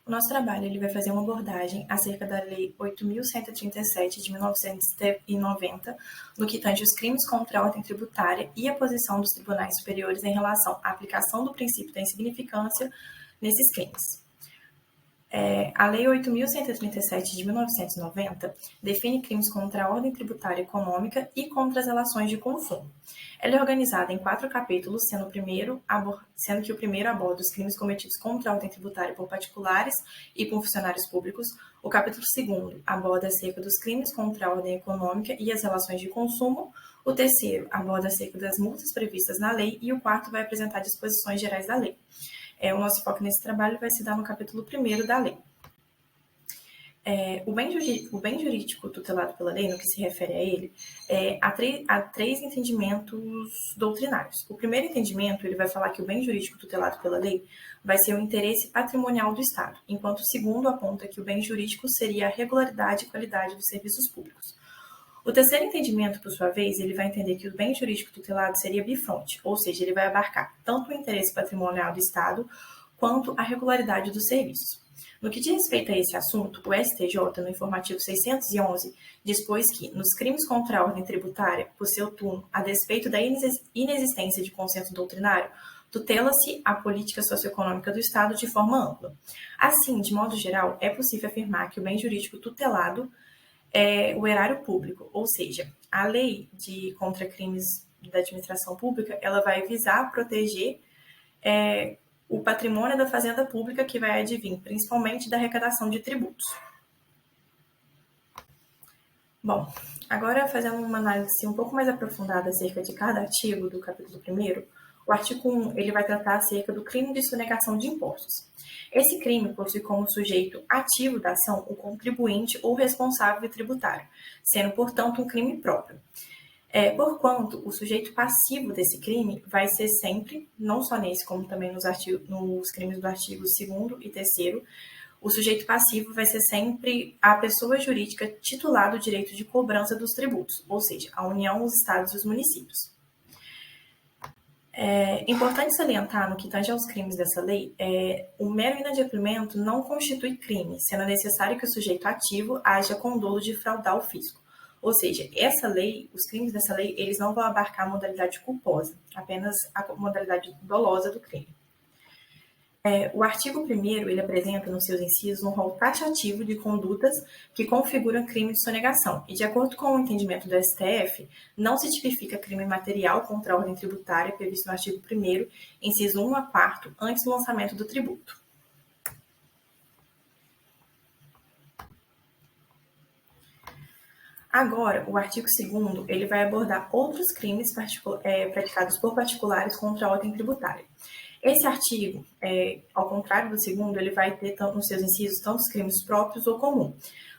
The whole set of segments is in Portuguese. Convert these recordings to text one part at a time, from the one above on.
O nosso trabalho ele vai fazer uma abordagem acerca da Lei 8.137 de 1990, no que tange os crimes contra a ordem tributária e a posição dos tribunais superiores em relação à aplicação do princípio da insignificância nesses crimes. A Lei 8.137 de 1990 define crimes contra a ordem tributária econômica e contra as relações de consumo. Ela é organizada em 4 capítulos, sendo que o primeiro aborda os crimes cometidos contra a ordem tributária por particulares e por funcionários públicos. O capítulo 2º aborda acerca dos crimes contra a ordem econômica e as relações de consumo. O 3º aborda acerca das multas previstas na lei e o 4º vai apresentar disposições gerais da lei. O nosso foco nesse trabalho vai se dar no capítulo 1º da lei. O bem jurídico tutelado pela lei, no que se refere a ele, há três entendimentos doutrinários. O primeiro entendimento, ele vai falar que o bem jurídico tutelado pela lei vai ser o interesse patrimonial do Estado, enquanto o segundo aponta que o bem jurídico seria a regularidade e qualidade dos serviços públicos. O terceiro entendimento, por sua vez, ele vai entender que o bem jurídico tutelado seria bifronte, ou seja, ele vai abarcar tanto o interesse patrimonial do Estado quanto a regularidade dos serviços. No que diz respeito a esse assunto, o STJ, no informativo 611, dispôs que, nos crimes contra a ordem tributária, por seu turno, a despeito da inexistência de consenso doutrinário, tutela-se a política socioeconômica do Estado de forma ampla. Assim, de modo geral, é possível afirmar que o bem jurídico tutelado é o erário público, ou seja, a lei contra crimes da administração pública, ela vai visar proteger o patrimônio da fazenda pública que vai advir principalmente da arrecadação de tributos. Bom, agora fazendo uma análise um pouco mais aprofundada acerca de cada artigo do capítulo 1º, o artigo 1 ele vai tratar acerca do crime de sonegação de impostos. Esse crime possui como sujeito ativo da ação o contribuinte ou responsável tributário, sendo, portanto, um crime próprio. Porquanto, o sujeito passivo desse crime vai ser sempre, não só nesse, como também nos crimes do artigo 2º e 3º, o sujeito passivo vai ser sempre a pessoa jurídica titular do direito de cobrança dos tributos, ou seja, a União, os Estados e os municípios. É importante salientar, no que tange aos crimes dessa lei, o mero inadimplemento não constitui crime, sendo necessário que o sujeito ativo haja com dolo de fraudar o fisco. Ou seja, essa lei, os crimes dessa lei, eles não vão abarcar a modalidade culposa, apenas a modalidade dolosa do crime. O artigo 1º, ele apresenta nos seus incisos um rol taxativo de condutas que configuram crime de sonegação, e de acordo com o entendimento do STF, não se tipifica crime material contra a ordem tributária previsto no artigo 1º, inciso 1 a 4º, antes do lançamento do tributo. Agora, o artigo 2º, ele vai abordar outros crimes praticados por particulares contra a ordem tributária. Esse artigo, ao contrário do 2º, ele vai ter nos seus incisos tanto os crimes próprios ou comum,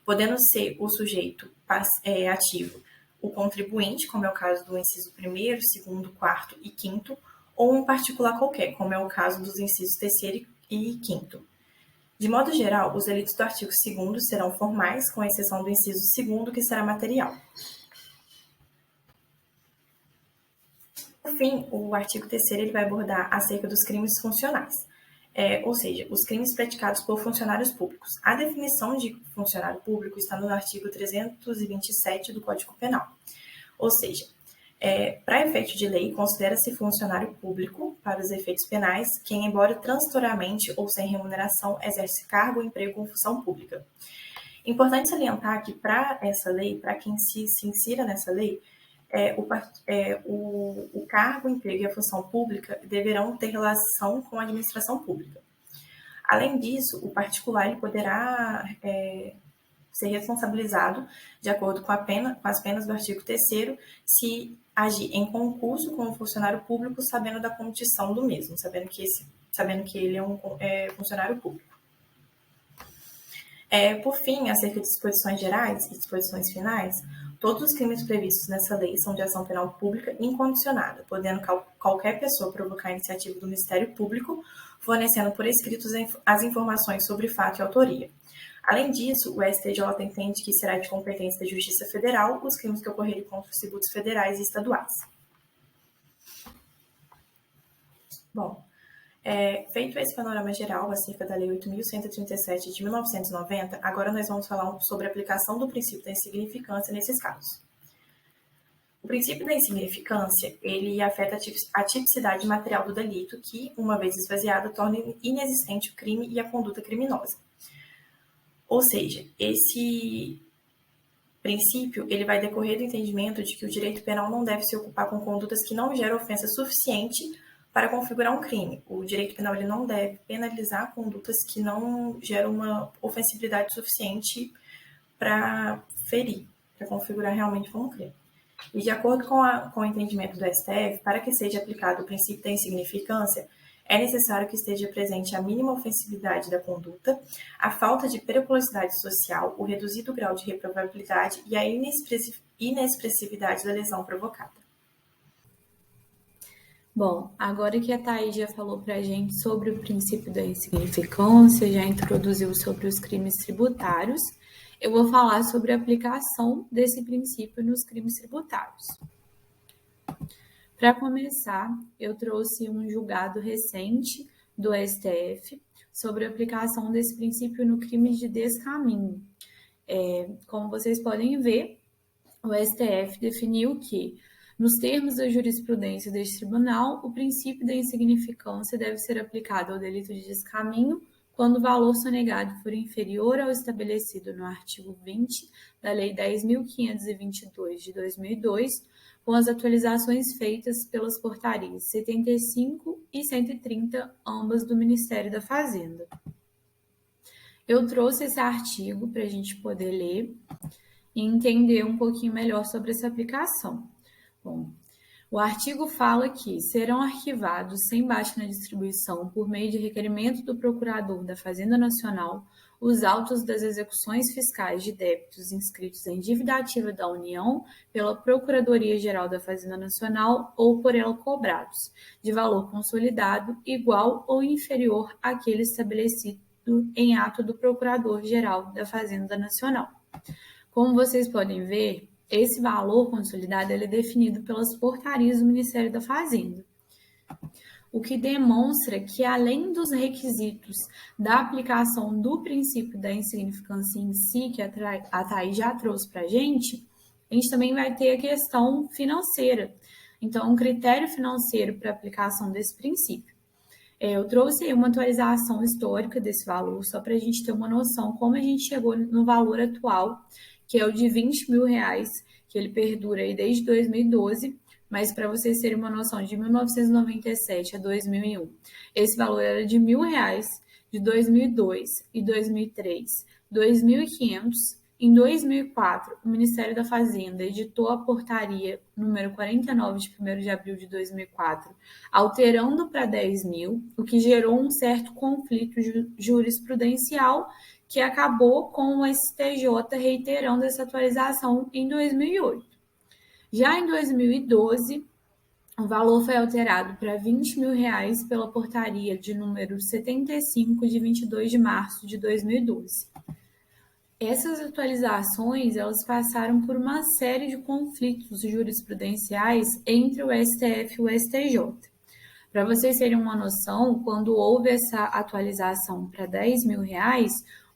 podendo ser o sujeito ativo o contribuinte, como é o caso do inciso 1º, 2º, 4º e 5º, ou um particular qualquer, como é o caso dos incisos 3º e 5º. De modo geral, os delitos do artigo 2º serão formais, com exceção do inciso 2º, que será material. Por fim, o artigo 3º ele vai abordar acerca dos crimes funcionais, ou seja, os crimes praticados por funcionários públicos. A definição de funcionário público está no artigo 327 do Código Penal. Ou seja, para efeito de lei, considera-se funcionário público, para os efeitos penais, quem, embora transitoriamente ou sem remuneração, exerce cargo, emprego ou função pública. Importante salientar que, para essa lei, para quem se insira nessa lei, o cargo, o emprego e a função pública deverão ter relação com a administração pública. Além disso, o particular ele poderá ser responsabilizado de acordo com as penas do artigo 3º se agir em concurso com o funcionário público sabendo da condição do mesmo, sabendo que ele é um funcionário público. Por fim, acerca de disposições gerais e disposições finais, todos os crimes previstos nessa lei são de ação penal pública incondicionada, podendo qualquer pessoa provocar a iniciativa do Ministério Público, fornecendo por escrito as informações sobre fato e autoria. Além disso, o STJ entende que será de competência da Justiça Federal os crimes que ocorrerem contra os tributos federais e estaduais. Bom, Feito esse panorama geral acerca da Lei 8.137 de 1990, agora nós vamos falar sobre a aplicação do princípio da insignificância nesses casos. O princípio da insignificância, ele afeta a tipicidade material do delito, que, uma vez esvaziada, torna inexistente o crime e a conduta criminosa. Ou seja, esse princípio, ele vai decorrer do entendimento de que o direito penal não deve se ocupar com condutas que não geram ofensa suficiente para configurar um crime. O direito penal ele não deve penalizar condutas que não geram uma ofensividade suficiente para ferir, para configurar realmente como um crime. E de acordo com o entendimento do STF, para que seja aplicado o princípio da insignificância, é necessário que esteja presente a mínima ofensividade da conduta, a falta de periculosidade social, o reduzido grau de reprovabilidade e a inexpressividade da lesão provocada. Bom, agora que a Thaís já falou para a gente sobre o princípio da insignificância, já introduziu sobre os crimes tributários, eu vou falar sobre a aplicação desse princípio nos crimes tributários. Para começar, eu trouxe um julgado recente do STF sobre a aplicação desse princípio no crime de descaminho. Como vocês podem ver, o STF definiu que, nos termos da jurisprudência deste tribunal, o princípio da insignificância deve ser aplicado ao delito de descaminho quando o valor sonegado for inferior ao estabelecido no artigo 20 da Lei 10.522 de 2002, com as atualizações feitas pelas portarias 75 e 130, ambas do Ministério da Fazenda. Eu trouxe esse artigo para a gente poder ler e entender um pouquinho melhor sobre essa aplicação. Bom, o artigo fala que serão arquivados sem baixa na distribuição, por meio de requerimento do Procurador da Fazenda Nacional, os autos das execuções fiscais de débitos inscritos em dívida ativa da União pela Procuradoria-Geral da Fazenda Nacional ou por ela cobrados, de valor consolidado igual ou inferior àquele estabelecido em ato do Procurador-Geral da Fazenda Nacional. Como vocês podem ver, esse valor consolidado ele é definido pelas portarias do Ministério da Fazenda, o que demonstra que, além dos requisitos da aplicação do princípio da insignificância em si, que a Thaís já trouxe para a gente também vai ter a questão financeira. Então, um critério financeiro para a aplicação desse princípio. Eu trouxe uma atualização histórica desse valor, só para a gente ter uma noção como a gente chegou no valor atual, que é o de R$20 mil, que ele perdura aí desde 2012, mas para vocês terem uma noção, de 1997 a 2001, esse valor era de R$1.000, de 2002 e 2003, R$2.500. Em 2004, o Ministério da Fazenda editou a portaria número 49 de 1º de abril de 2004, alterando para 10 mil, o que gerou um certo conflito jurisprudencial que acabou com o STJ reiterando essa atualização em 2008. Já em 2012, o valor foi alterado para R$20 mil pela portaria de número 75 de 22 de março de 2012. Essas atualizações elas passaram por uma série de conflitos jurisprudenciais entre o STF e o STJ. Para vocês terem uma noção, quando houve essa atualização para R$10 mil,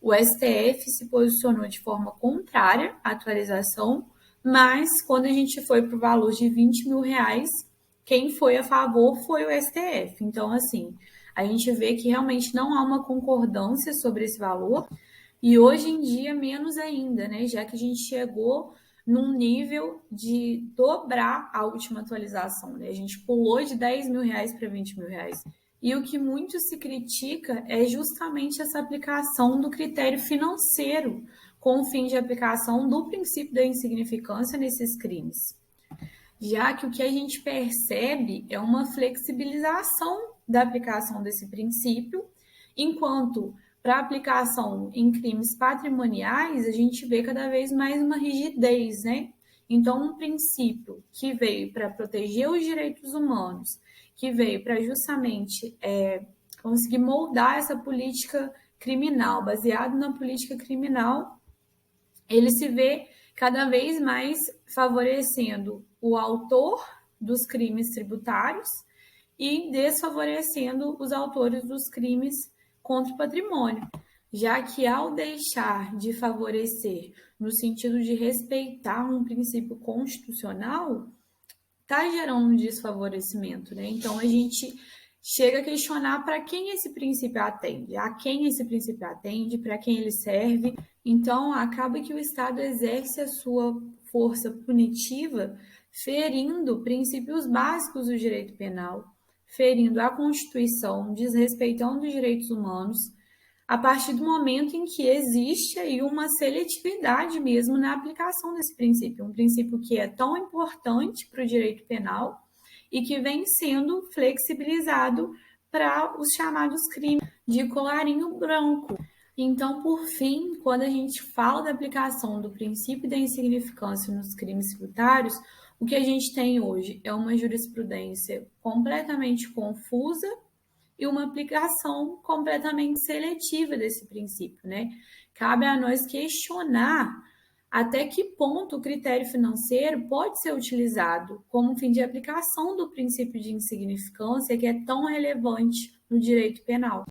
o STF se posicionou de forma contrária à atualização, mas quando a gente foi para o valor de R$20 mil, quem foi a favor foi o STF. Então, assim, a gente vê que realmente não há uma concordância sobre esse valor, e hoje em dia menos ainda, né? Já que a gente chegou num nível de dobrar a última atualização, né? A gente pulou de R$10 mil para R$20 mil. E o que muito se critica é justamente essa aplicação do critério financeiro com o fim de aplicação do princípio da insignificância nesses crimes. Já que o que a gente percebe é uma flexibilização da aplicação desse princípio, enquanto para aplicação em crimes patrimoniais, a gente vê cada vez mais uma rigidez, né? Então, um princípio que veio para proteger os direitos humanos, que veio para justamente conseguir moldar essa política criminal, baseado na política criminal, ele se vê cada vez mais favorecendo o autor dos crimes tributários e desfavorecendo os autores dos crimes contra o patrimônio, já que ao deixar de favorecer no sentido de respeitar um princípio constitucional, está gerando um desfavorecimento, né? Então a gente chega a questionar para quem esse princípio atende, a quem esse princípio atende, para quem ele serve. Então acaba que o Estado exerce a sua força punitiva ferindo princípios básicos do direito penal, ferindo a Constituição, desrespeitando os direitos humanos, a partir do momento em que existe aí uma seletividade mesmo na aplicação desse princípio, um princípio que é tão importante para o direito penal e que vem sendo flexibilizado para os chamados crimes de colarinho branco. Então, por fim, quando a gente fala da aplicação do princípio da insignificância nos crimes tributários, o que a gente tem hoje é uma jurisprudência completamente confusa e uma aplicação completamente seletiva desse princípio, né? Cabe a nós questionar até que ponto o critério financeiro pode ser utilizado como fim de aplicação do princípio de insignificância que é tão relevante no direito penal.